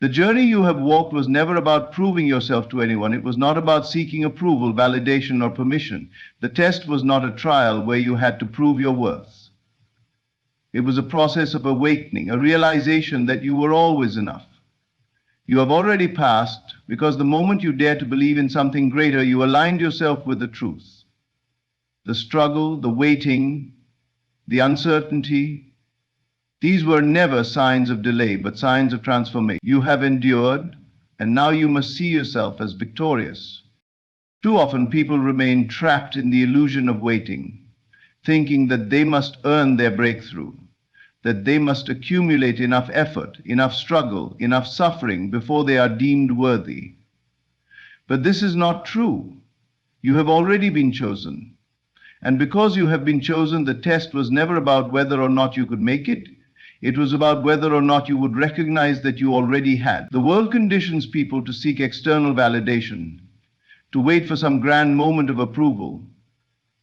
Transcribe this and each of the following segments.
The journey you have walked was never about proving yourself to anyone. It was not about seeking approval, validation, or permission. The test was not a trial where you had to prove your worth. It was a process of awakening, a realization that you were always enough. You have already passed because the moment you dared to believe in something greater, you aligned yourself with the truth. The struggle, the waiting, the uncertainty, these were never signs of delay, but signs of transformation. You have endured, and now you must see yourself as victorious. Too often people remain trapped in the illusion of waiting, thinking that they must earn their breakthrough, that they must accumulate enough effort, enough struggle, enough suffering before they are deemed worthy. But this is not true. You have already been chosen. And because you have been chosen, the test was never about whether or not you could make it. It was about whether or not you would recognize that you already had. The world conditions people to seek external validation, to wait for some grand moment of approval.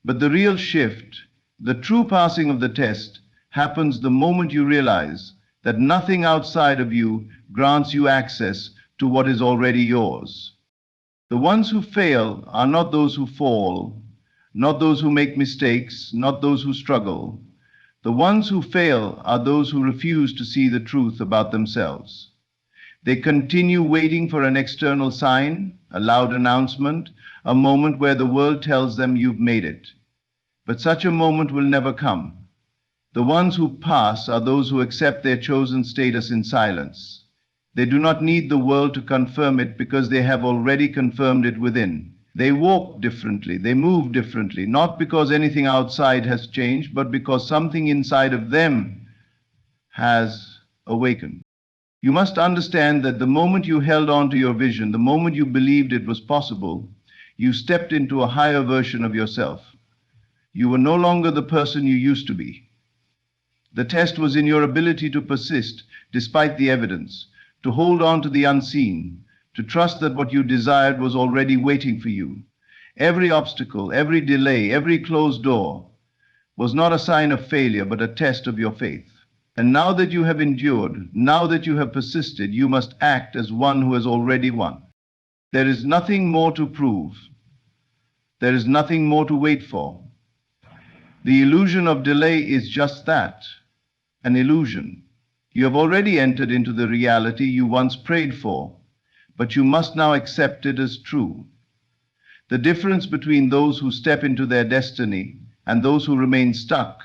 But the real shift, the true passing of the test, happens the moment you realize that nothing outside of you grants you access to what is already yours. The ones who fail are not those who fall, not those who make mistakes, not those who struggle. The ones who fail are those who refuse to see the truth about themselves. They continue waiting for an external sign, a loud announcement, a moment where the world tells them you've made it. But such a moment will never come. The ones who pass are those who accept their chosen status in silence. They do not need the world to confirm it because they have already confirmed it within. They walk differently, they move differently, not because anything outside has changed, but because something inside of them has awakened. You must understand that the moment you held on to your vision, the moment you believed it was possible, you stepped into a higher version of yourself. You were no longer the person you used to be. The test was in your ability to persist despite the evidence, to hold on to the unseen, to trust that what you desired was already waiting for you. Every obstacle, every delay, every closed door was not a sign of failure, but a test of your faith. And now that you have endured, now that you have persisted, you must act as one who has already won. There is nothing more to prove. There is nothing more to wait for. The illusion of delay is just that, an illusion. You have already entered into the reality you once prayed for, but you must now accept it as true. The difference between those who step into their destiny and those who remain stuck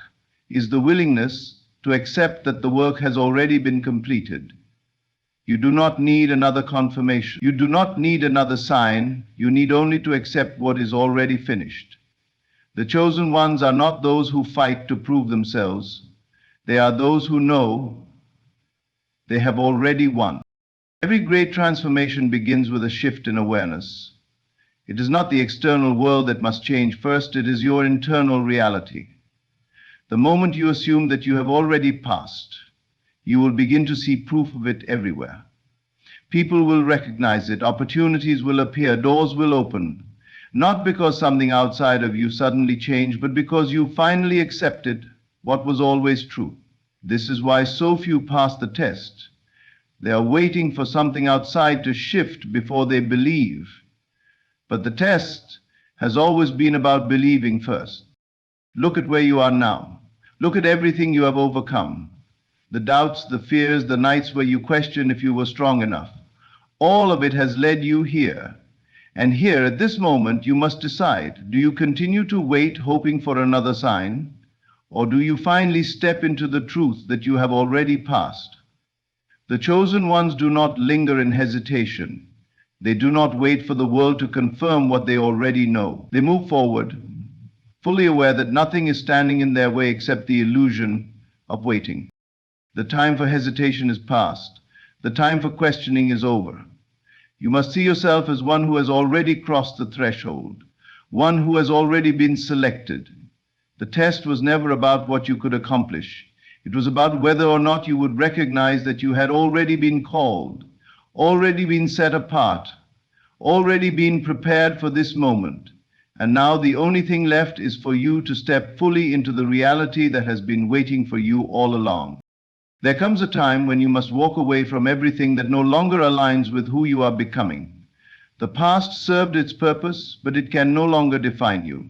is the willingness to accept that the work has already been completed. You do not need another confirmation. You do not need another sign. You need only to accept what is already finished. The chosen ones are not those who fight to prove themselves. They are those who know they have already won. Every great transformation begins with a shift in awareness. It is not the external world that must change first, it is your internal reality. The moment you assume that you have already passed, you will begin to see proof of it everywhere. People will recognize it, opportunities will appear, doors will open, not because something outside of you suddenly changed, but because you finally accepted what was always true. This is why so few pass the test. They are waiting for something outside to shift before they believe. But the test has always been about believing first. Look at where you are now. Look at everything you have overcome. The doubts, the fears, the nights where you questioned if you were strong enough. All of it has led you here. And here, at this moment, you must decide, do you continue to wait hoping for another sign? Or do you finally step into the truth that you have already passed? The chosen ones do not linger in hesitation. They do not wait for the world to confirm what they already know. They move forward, fully aware that nothing is standing in their way except the illusion of waiting. The time for hesitation is past. The time for questioning is over. You must see yourself as one who has already crossed the threshold, one who has already been selected. The test was never about what you could accomplish. It was about whether or not you would recognize that you had already been called, already been set apart, already been prepared for this moment. And now the only thing left is for you to step fully into the reality that has been waiting for you all along. There comes a time when you must walk away from everything that no longer aligns with who you are becoming. The past served its purpose, but it can no longer define you.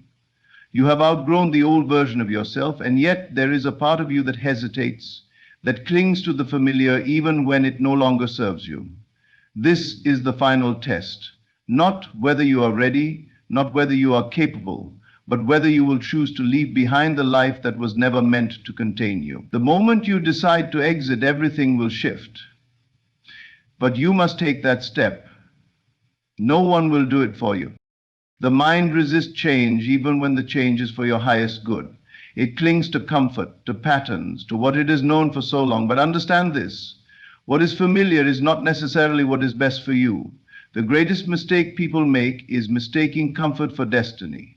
You have outgrown the old version of yourself, and yet there is a part of you that hesitates, that clings to the familiar even when it no longer serves you. This is the final test, not whether you are ready, not whether you are capable, but whether you will choose to leave behind the life that was never meant to contain you. The moment you decide to exit, everything will shift. But you must take that step. No one will do it for you. The mind resists change even when the change is for your highest good. It clings to comfort, to patterns, to what it has known for so long. But understand this, what is familiar is not necessarily what is best for you. The greatest mistake people make is mistaking comfort for destiny.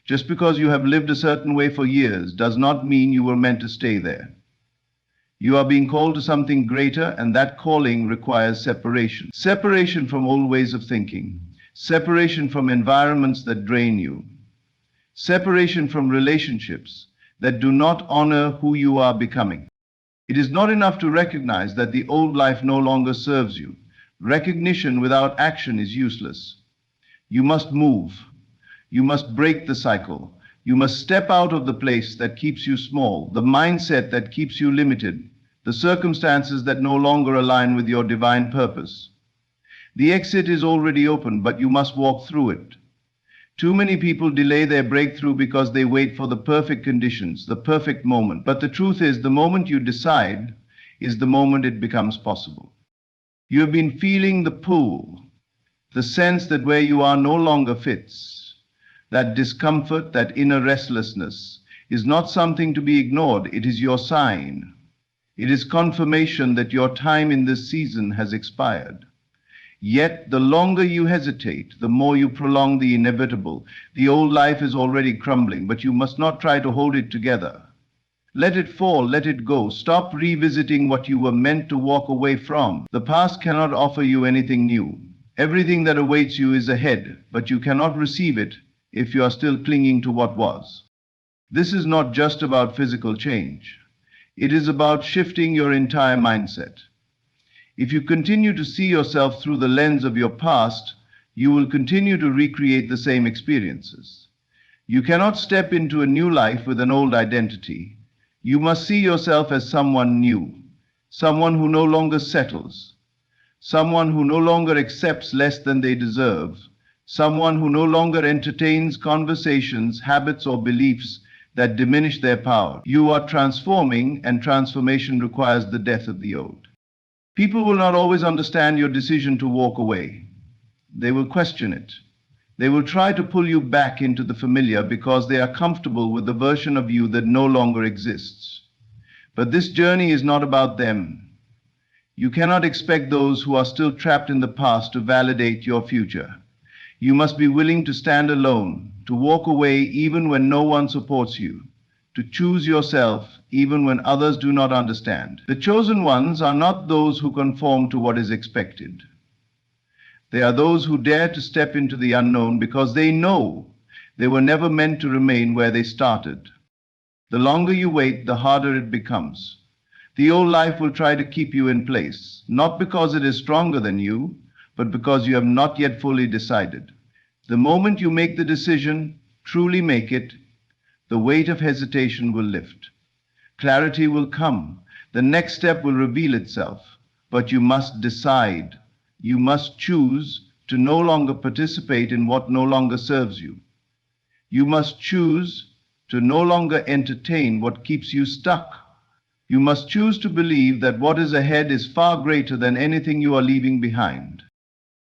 Just because you have lived a certain way for years does not mean you were meant to stay there. You are being called to something greater, and that calling requires separation. Separation from old ways of thinking. Separation from environments that drain you. Separation from relationships that do not honor who you are becoming. It is not enough to recognize that the old life no longer serves you. Recognition without action is useless. You must move. You must break the cycle. You must step out of the place that keeps you small, the mindset that keeps you limited, the circumstances that no longer align with your divine purpose. The exit is already open, but you must walk through it. Too many people delay their breakthrough because they wait for the perfect conditions, the perfect moment. But the truth is, the moment you decide is the moment it becomes possible. You have been feeling the pull, the sense that where you are no longer fits. That discomfort, that inner restlessness, is not something to be ignored. It is your sign. It is confirmation that your time in this season has expired. Yet, the longer you hesitate, the more you prolong the inevitable. The old life is already crumbling, but you must not try to hold it together. Let it fall, let it go. Stop revisiting what you were meant to walk away from. The past cannot offer you anything new. Everything that awaits you is ahead, but you cannot receive it if you are still clinging to what was. This is not just about physical change. It is about shifting your entire mindset. If you continue to see yourself through the lens of your past, you will continue to recreate the same experiences. You cannot step into a new life with an old identity. You must see yourself as someone new, someone who no longer settles, someone who no longer accepts less than they deserve, someone who no longer entertains conversations, habits, or beliefs that diminish their power. You are transforming, and transformation requires the death of the old. People will not always understand your decision to walk away. They will question it. They will try to pull you back into the familiar because they are comfortable with the version of you that no longer exists. But this journey is not about them. You cannot expect those who are still trapped in the past to validate your future. You must be willing to stand alone, to walk away even when no one supports you, to choose yourself even when others do not understand. The chosen ones are not those who conform to what is expected. They are those who dare to step into the unknown because they know they were never meant to remain where they started. The longer you wait, the harder it becomes. The old life will try to keep you in place, not because it is stronger than you, but because you have not yet fully decided. The moment you make the decision, truly make it, the weight of hesitation will lift. Clarity will come. The next step will reveal itself. But you must decide. You must choose to no longer participate in what no longer serves you. You must choose to no longer entertain what keeps you stuck. You must choose to believe that what is ahead is far greater than anything you are leaving behind.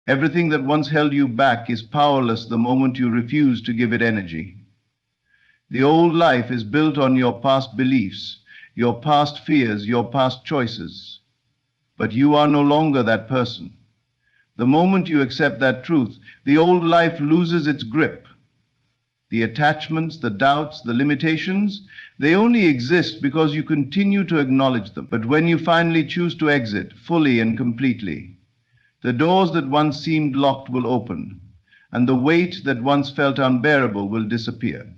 Everything that once held you back is powerless the moment you refuse to give it energy. The old life is built on your past beliefs, your past fears, your past choices. But you are no longer that person. The moment you accept that truth, the old life loses its grip. The attachments, the doubts, the limitations, they only exist because you continue to acknowledge them. But when you finally choose to exit, fully and completely, the doors that once seemed locked will open, and the weight that once felt unbearable will disappear.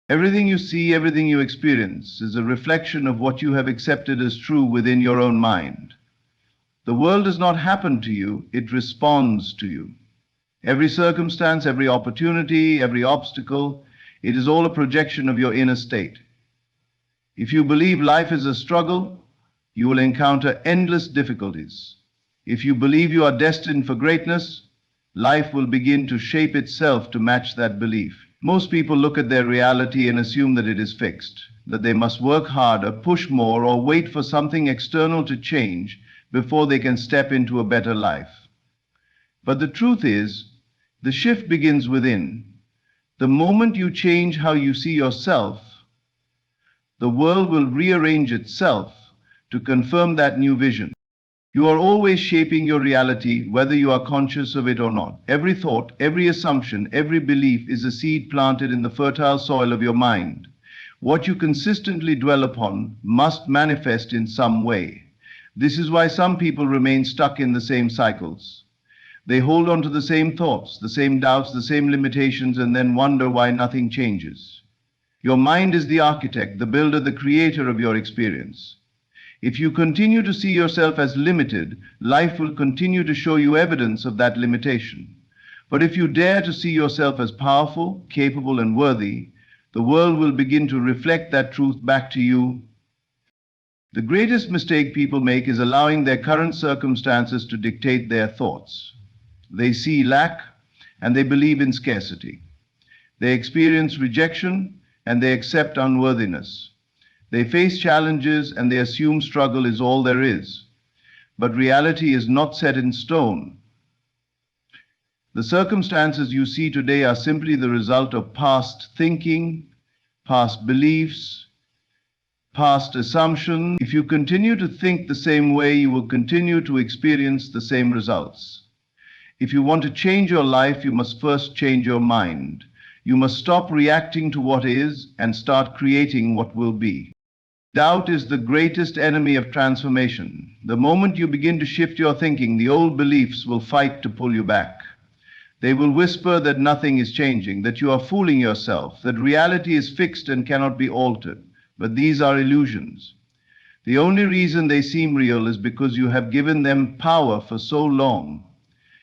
Everything you see, everything you experience is a reflection of what you have accepted as true within your own mind. The world does not happen to you, it responds to you. Every circumstance, every opportunity, every obstacle, it is all a projection of your inner state. If you believe life is a struggle, you will encounter endless difficulties. If you believe you are destined for greatness, life will begin to shape itself to match that belief. Most people look at their reality and assume that it is fixed, that they must work harder, push more, or wait for something external to change before they can step into a better life. But the truth is, the shift begins within. The moment you change how you see yourself, the world will rearrange itself to confirm that new vision. You are always shaping your reality, whether you are conscious of it or not. Every thought, every assumption, every belief is a seed planted in the fertile soil of your mind. What you consistently dwell upon must manifest in some way. This is why some people remain stuck in the same cycles. They hold on to the same thoughts, the same doubts, the same limitations, and then wonder why nothing changes. Your mind is the architect, the builder, the creator of your experience. If you continue to see yourself as limited, life will continue to show you evidence of that limitation. But if you dare to see yourself as powerful, capable, and worthy, the world will begin to reflect that truth back to you. The greatest mistake people make is allowing their current circumstances to dictate their thoughts. They see lack and they believe in scarcity. They experience rejection and they accept unworthiness. They face challenges and they assume struggle is all there is. But reality is not set in stone. The circumstances you see today are simply the result of past thinking, past beliefs, past assumptions. If you continue to think the same way, you will continue to experience the same results. If you want to change your life, you must first change your mind. You must stop reacting to what is and start creating what will be. Doubt is the greatest enemy of transformation. The moment you begin to shift your thinking, the old beliefs will fight to pull you back. They will whisper that nothing is changing, that you are fooling yourself, that reality is fixed and cannot be altered. But these are illusions. The only reason they seem real is because you have given them power for so long.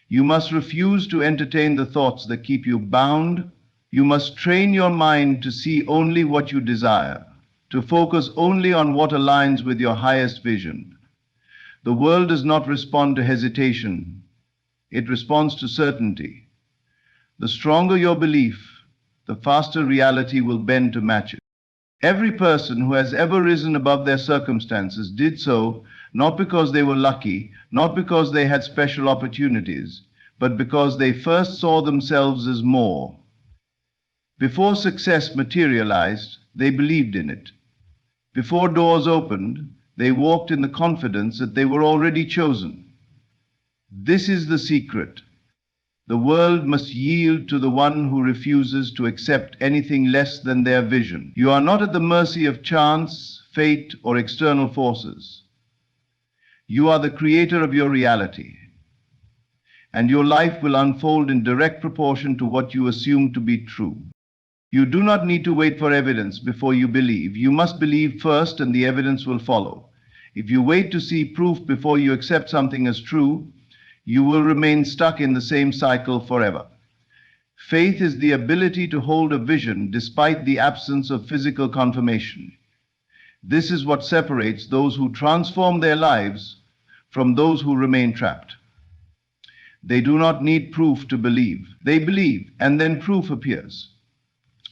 You must refuse to entertain the thoughts that keep you bound. You must train your mind to see only what you desire, to focus only on what aligns with your highest vision. The world does not respond to hesitation. It responds to certainty. The stronger your belief, the faster reality will bend to match it. Every person who has ever risen above their circumstances did so not because they were lucky, not because they had special opportunities, but because they first saw themselves as more. Before success materialized, they believed in it. Before doors opened, they walked in the confidence that they were already chosen. This is the secret. The world must yield to the one who refuses to accept anything less than their vision. You are not at the mercy of chance, fate, or external forces. You are the creator of your reality, and your life will unfold in direct proportion to what you assume to be true. You do not need to wait for evidence before you believe. You must believe first, and the evidence will follow. If you wait to see proof before you accept something as true, you will remain stuck in the same cycle forever. Faith is the ability to hold a vision despite the absence of physical confirmation. This is what separates those who transform their lives from those who remain trapped. They do not need proof to believe. They believe, and then proof appears.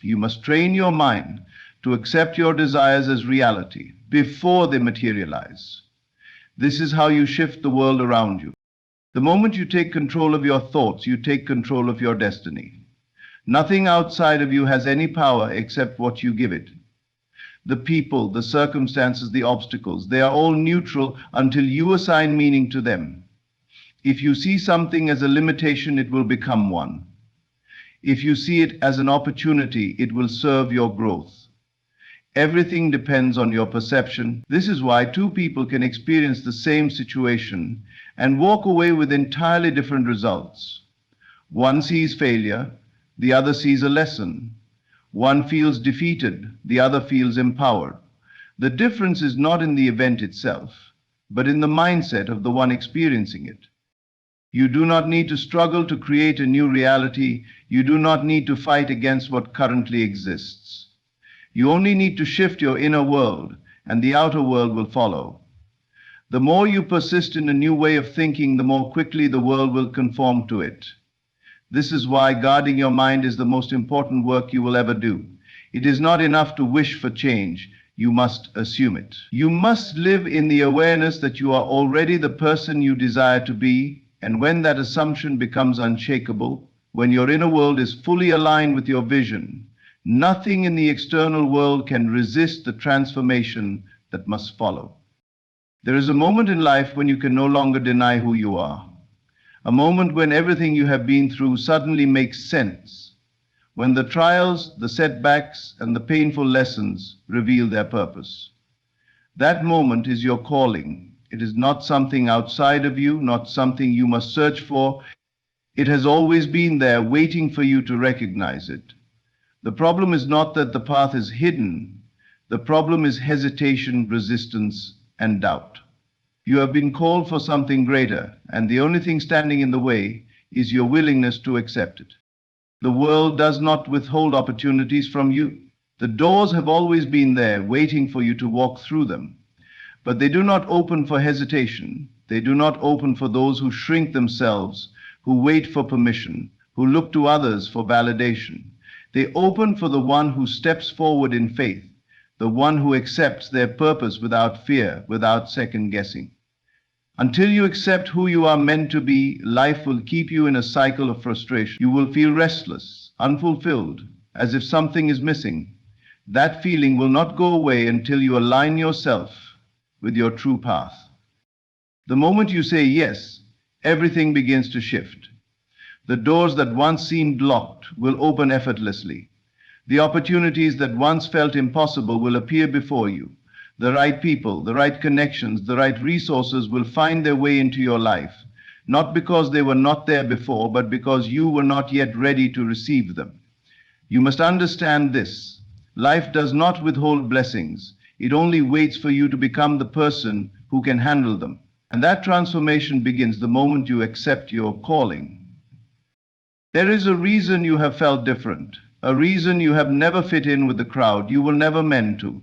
You must train your mind to accept your desires as reality before they materialize. This is how you shift the world around you. The moment you take control of your thoughts, you take control of your destiny. Nothing outside of you has any power except what you give it. The people, the circumstances, the obstacles, they are all neutral until you assign meaning to them. If you see something as a limitation, it will become one. If you see it as an opportunity, it will serve your growth. Everything depends on your perception. This is why two people can experience the same situation and walk away with entirely different results. One sees failure, the other sees a lesson. One feels defeated, the other feels empowered. The difference is not in the event itself, but in the mindset of the one experiencing it. You do not need to struggle to create a new reality. You do not need to fight against what currently exists. You only need to shift your inner world, and the outer world will follow. The more you persist in a new way of thinking, the more quickly the world will conform to it. This is why guarding your mind is the most important work you will ever do. It is not enough to wish for change. You must assume it. You must live in the awareness that you are already the person you desire to be, and when that assumption becomes unshakable, when your inner world is fully aligned with your vision, nothing in the external world can resist the transformation that must follow. There is a moment in life when you can no longer deny who you are. A moment when everything you have been through suddenly makes sense. When the trials, the setbacks, and the painful lessons reveal their purpose. That moment is your calling. It is not something outside of you, not something you must search for. It has always been there, waiting for you to recognize it. The problem is not that the path is hidden. The problem is hesitation, resistance, and doubt. You have been called for something greater, and the only thing standing in the way is your willingness to accept it. The world does not withhold opportunities from you. The doors have always been there, waiting for you to walk through them. But they do not open for hesitation. They do not open for those who shrink themselves, who wait for permission, who look to others for validation. They open for the one who steps forward in faith, the one who accepts their purpose without fear, without second guessing. Until you accept who you are meant to be, life will keep you in a cycle of frustration. You will feel restless, unfulfilled, as if something is missing. That feeling will not go away until you align yourself with your true path. The moment you say yes, everything begins to shift. The doors that once seemed locked will open effortlessly. The opportunities that once felt impossible will appear before you. The right people, the right connections, the right resources will find their way into your life, not because they were not there before, but because you were not yet ready to receive them. You must understand this. Life does not withhold blessings. It only waits for you to become the person who can handle them. And that transformation begins the moment you accept your calling. There is a reason you have felt different, a reason you have never fit in with the crowd, you were never meant to.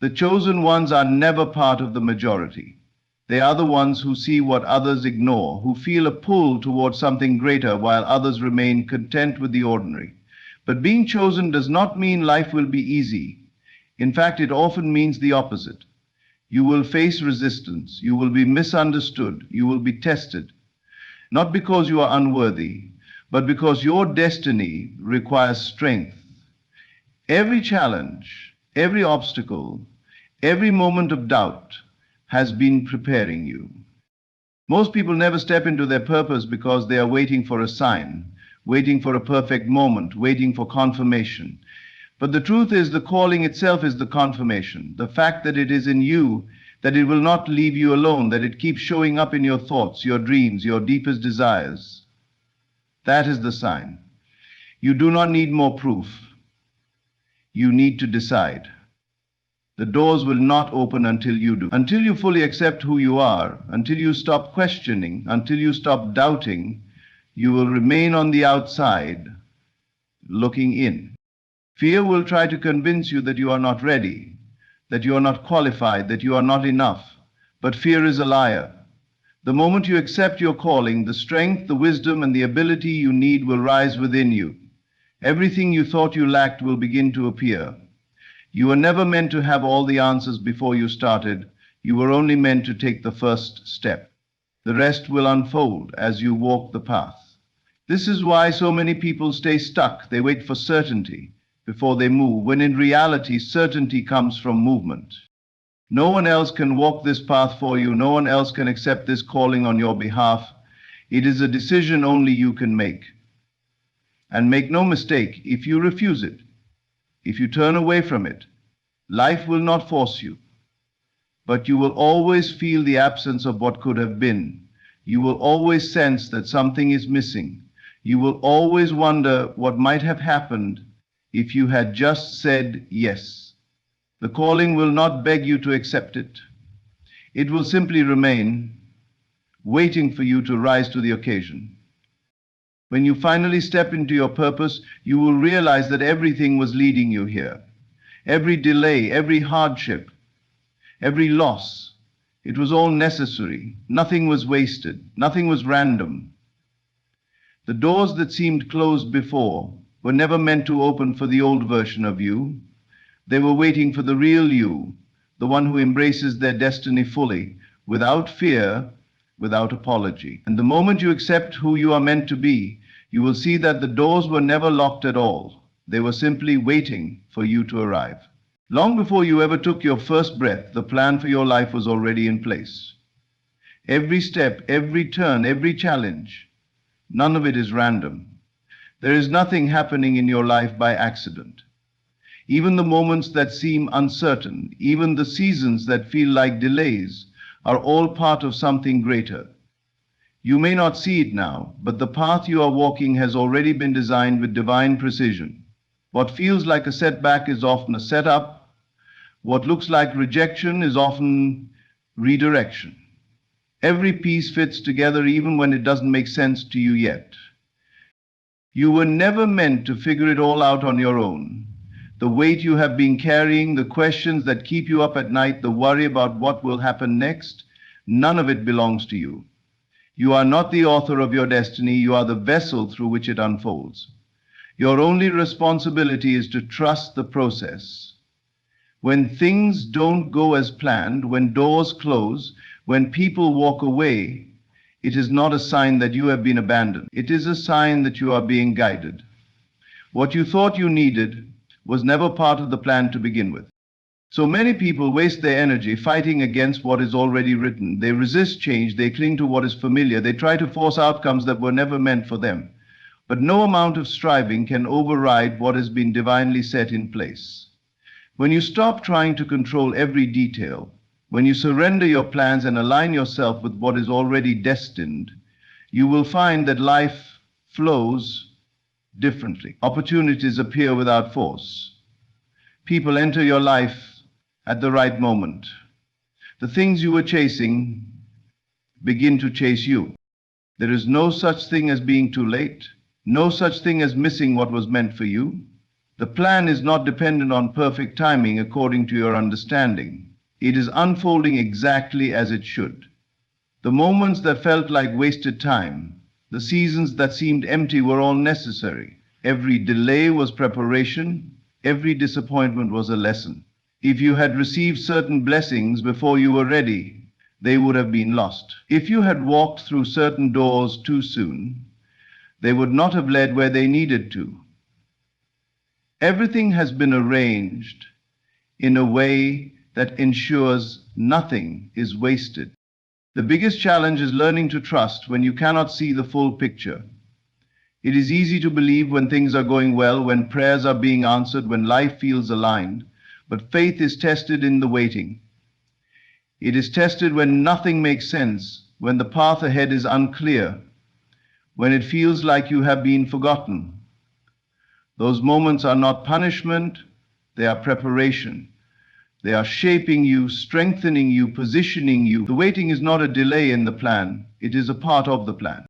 The chosen ones are never part of the majority. They are the ones who see what others ignore, who feel a pull towards something greater while others remain content with the ordinary. But being chosen does not mean life will be easy. In fact, it often means the opposite. You will face resistance, you will be misunderstood, you will be tested. Not because you are unworthy, but because your destiny requires strength. Every challenge, every obstacle, every moment of doubt has been preparing you. Most people never step into their purpose because they are waiting for a sign, waiting for a perfect moment, waiting for confirmation. But the truth is, the calling itself is the confirmation. The fact that it is in you, that it will not leave you alone, that it keeps showing up in your thoughts, your dreams, your deepest desires. That is the sign. You do not need more proof. You need to decide. The doors will not open until you do. Until you fully accept who you are, until you stop questioning, until you stop doubting, you will remain on the outside, looking in. Fear will try to convince you that you are not ready, that you are not qualified, that you are not enough. But fear is a liar. The moment you accept your calling, the strength, the wisdom, and the ability you need will rise within you. Everything you thought you lacked will begin to appear. You were never meant to have all the answers before you started. You were only meant to take the first step. The rest will unfold as you walk the path. This is why so many people stay stuck. They wait for certainty before they move, when in reality, certainty comes from movement. No one else can walk this path for you. No one else can accept this calling on your behalf. It is a decision only you can make. And make no mistake, if you refuse it, if you turn away from it, life will not force you. But you will always feel the absence of what could have been. You will always sense that something is missing. You will always wonder what might have happened if you had just said yes. The calling will not beg you to accept it. It will simply remain, waiting for you to rise to the occasion. When you finally step into your purpose, you will realize that everything was leading you here. Every delay, every hardship, every loss, it was all necessary. Nothing was wasted. Nothing was random. The doors that seemed closed before were never meant to open for the old version of you. They were waiting for the real you, the one who embraces their destiny fully, without fear, without apology. And the moment you accept who you are meant to be, you will see that the doors were never locked at all. They were simply waiting for you to arrive. Long before you ever took your first breath, the plan for your life was already in place. Every step, every turn, every challenge, none of it is random. There is nothing happening in your life by accident. Even the moments that seem uncertain, even the seasons that feel like delays, are all part of something greater. You may not see it now, but the path you are walking has already been designed with divine precision. What feels like a setback is often a setup. What looks like rejection is often redirection. Every piece fits together even when it doesn't make sense to you yet. You were never meant to figure it all out on your own. The weight you have been carrying, the questions that keep you up at night, the worry about what will happen next, none of it belongs to you. You are not the author of your destiny, you are the vessel through which it unfolds. Your only responsibility is to trust the process. When things don't go as planned, when doors close, when people walk away, it is not a sign that you have been abandoned. It is a sign that you are being guided. What you thought you needed was never part of the plan to begin with. So many people waste their energy fighting against what is already written. They resist change, they cling to what is familiar, they try to force outcomes that were never meant for them. But no amount of striving can override what has been divinely set in place. When you stop trying to control every detail, when you surrender your plans and align yourself with what is already destined, you will find that life flows differently. Opportunities appear without force. People enter your life at the right moment. The things you were chasing begin to chase you. There is no such thing as being too late, no such thing as missing what was meant for you. The plan is not dependent on perfect timing according to your understanding. It is unfolding exactly as it should. The moments that felt like wasted time, the seasons that seemed empty were all necessary. Every delay was preparation, every disappointment was a lesson. If you had received certain blessings before you were ready, they would have been lost. If you had walked through certain doors too soon, they would not have led where they needed to. Everything has been arranged in a way that ensures nothing is wasted. The biggest challenge is learning to trust when you cannot see the full picture. It is easy to believe when things are going well, when prayers are being answered, when life feels aligned, but faith is tested in the waiting. It is tested when nothing makes sense, when the path ahead is unclear, when it feels like you have been forgotten. Those moments are not punishment, they are preparation. They are shaping you, strengthening you, positioning you. The waiting is not a delay in the plan, it is a part of the plan.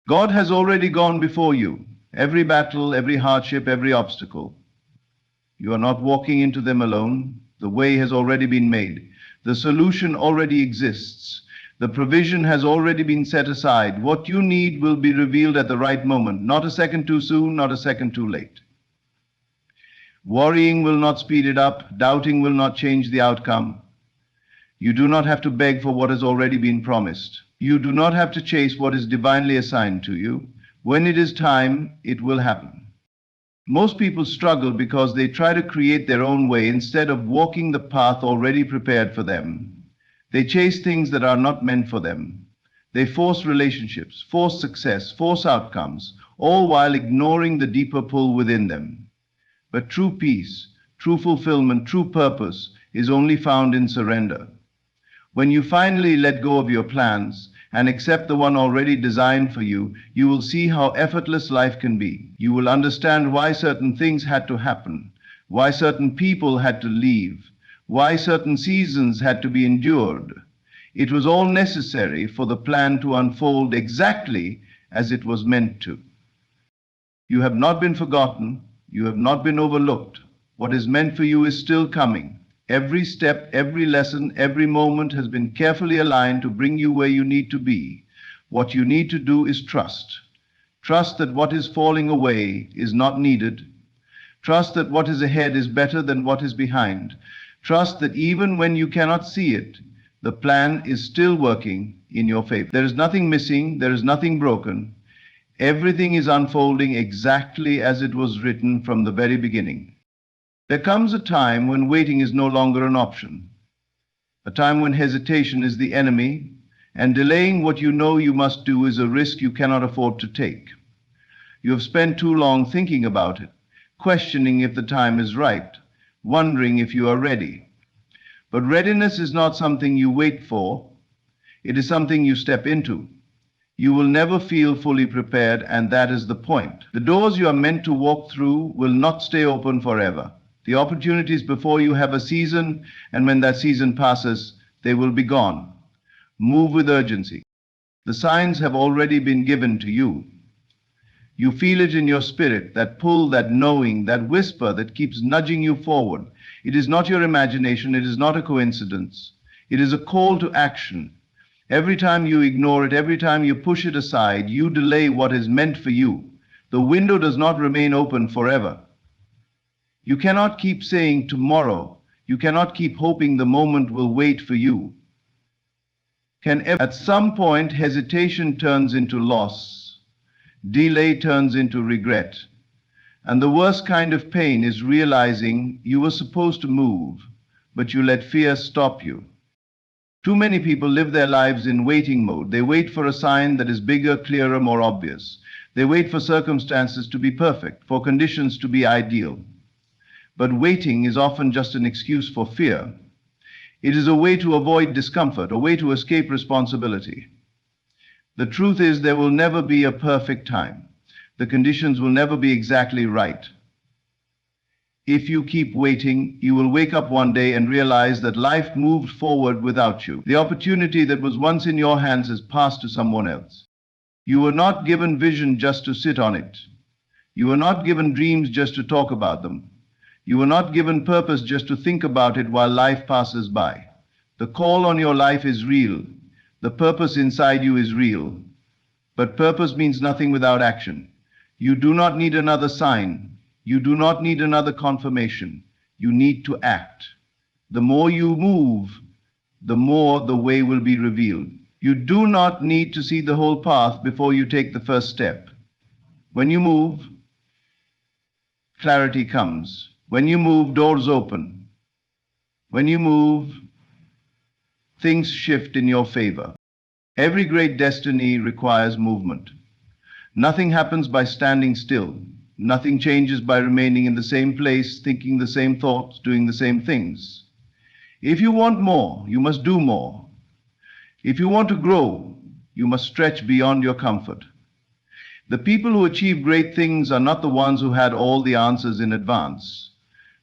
God has already gone before you. Every battle, every hardship, every obstacle. You are not walking into them alone. The way has already been made. The solution already exists. The provision has already been set aside. What you need will be revealed at the right moment, not a second too soon, not a second too late. Worrying will not speed it up. Doubting will not change the outcome. You do not have to beg for what has already been promised. You do not have to chase what is divinely assigned to you. When it is time, it will happen. Most people struggle because they try to create their own way instead of walking the path already prepared for them. They chase things that are not meant for them. They force relationships, force success, force outcomes, all while ignoring the deeper pull within them. But true peace, true fulfillment, true purpose is only found in surrender. When you finally let go of your plans, and accept the one already designed for you, you will see how effortless life can be. You will understand why certain things had to happen, why certain people had to leave, why certain seasons had to be endured. It was all necessary for the plan to unfold exactly as it was meant to. You have not been forgotten. You have not been overlooked. What is meant for you is still coming. Every step, every lesson, every moment has been carefully aligned to bring you where you need to be. What you need to do is trust. Trust that what is falling away is not needed. Trust that what is ahead is better than what is behind. Trust that even when you cannot see it, the plan is still working in your favor. There is nothing missing. There is nothing broken. Everything is unfolding exactly as it was written from the very beginning. There comes a time when waiting is no longer an option, a time when hesitation is the enemy, and delaying what you know you must do is a risk you cannot afford to take. You have spent too long thinking about it, questioning if the time is right, wondering if you are ready. But readiness is not something you wait for, it is something you step into. You will never feel fully prepared, and that is the point. The doors you are meant to walk through will not stay open forever. The opportunities before you have a season, and when that season passes, they will be gone. Move with urgency. The signs have already been given to you. You feel it in your spirit, that pull, that knowing, that whisper that keeps nudging you forward. It is not your imagination, it is not a coincidence. It is a call to action. Every time you ignore it, every time you push it aside, you delay what is meant for you. The window does not remain open forever. You cannot keep saying tomorrow. You cannot keep hoping the moment will wait for you. At some point, hesitation turns into loss. Delay turns into regret. And the worst kind of pain is realizing you were supposed to move, but you let fear stop you. Too many people live their lives in waiting mode. They wait for a sign that is bigger, clearer, more obvious. They wait for circumstances to be perfect, for conditions to be ideal. But waiting is often just an excuse for fear. It is a way to avoid discomfort, a way to escape responsibility. The truth is, there will never be a perfect time. The conditions will never be exactly right. If you keep waiting, you will wake up one day and realize that life moved forward without you. The opportunity that was once in your hands has passed to someone else. You were not given vision just to sit on it. You were not given dreams just to talk about them. You were not given purpose just to think about it while life passes by. The call on your life is real. The purpose inside you is real. But purpose means nothing without action. You do not need another sign. You do not need another confirmation. You need to act. The more you move, the more the way will be revealed. You do not need to see the whole path before you take the first step. When you move, clarity comes. When you move, doors open. When you move, things shift in your favor. Every great destiny requires movement. Nothing happens by standing still. Nothing changes by remaining in the same place, thinking the same thoughts, doing the same things. If you want more, you must do more. If you want to grow, you must stretch beyond your comfort. The people who achieve great things are not the ones who had all the answers in advance.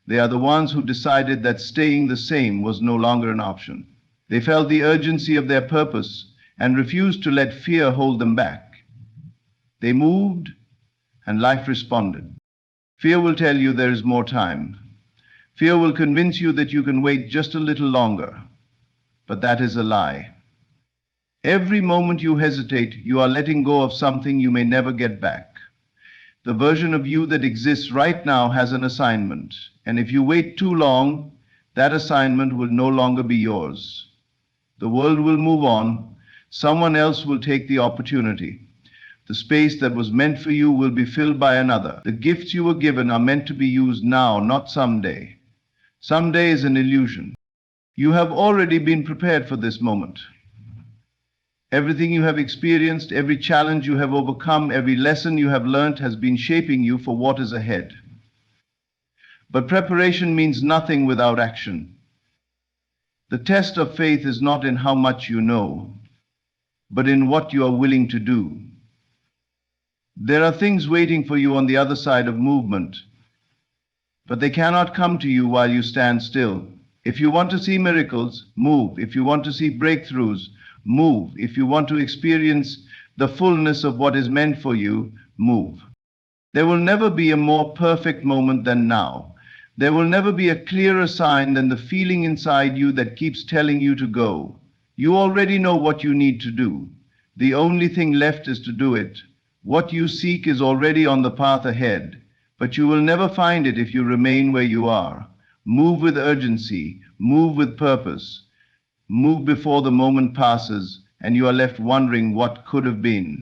They are the ones who decided that staying the same was no longer an option. They felt the urgency of their purpose and refused to let fear hold them back. They moved, and life responded. Fear will tell you there is more time. Fear will convince you that you can wait just a little longer. But that is a lie. Every moment you hesitate, you are letting go of something you may never get back. The version of you that exists right now has an assignment, and if you wait too long, that assignment will no longer be yours. The world will move on. Someone else will take the opportunity. The space that was meant for you will be filled by another. The gifts you were given are meant to be used now, not someday. Someday is an illusion. You have already been prepared for this moment. Everything you have experienced, every challenge you have overcome, every lesson you have learned has been shaping you for what is ahead. But preparation means nothing without action. The test of faith is not in how much you know. but in what you are willing to do. There are things waiting for you on the other side of movement, but they cannot come to you while you stand still. If you want to see miracles, move. If you want to see breakthroughs, move. If you want to experience the fullness of what is meant for you, move. There will never be a more perfect moment than now. There will never be a clearer sign than the feeling inside you that keeps telling you to go. You already know what you need to do. The only thing left is to do it. What you seek is already on the path ahead, but you will never find it if you remain where you are. Move with urgency, move with purpose. Move before the moment passes and you are left wondering what could have been.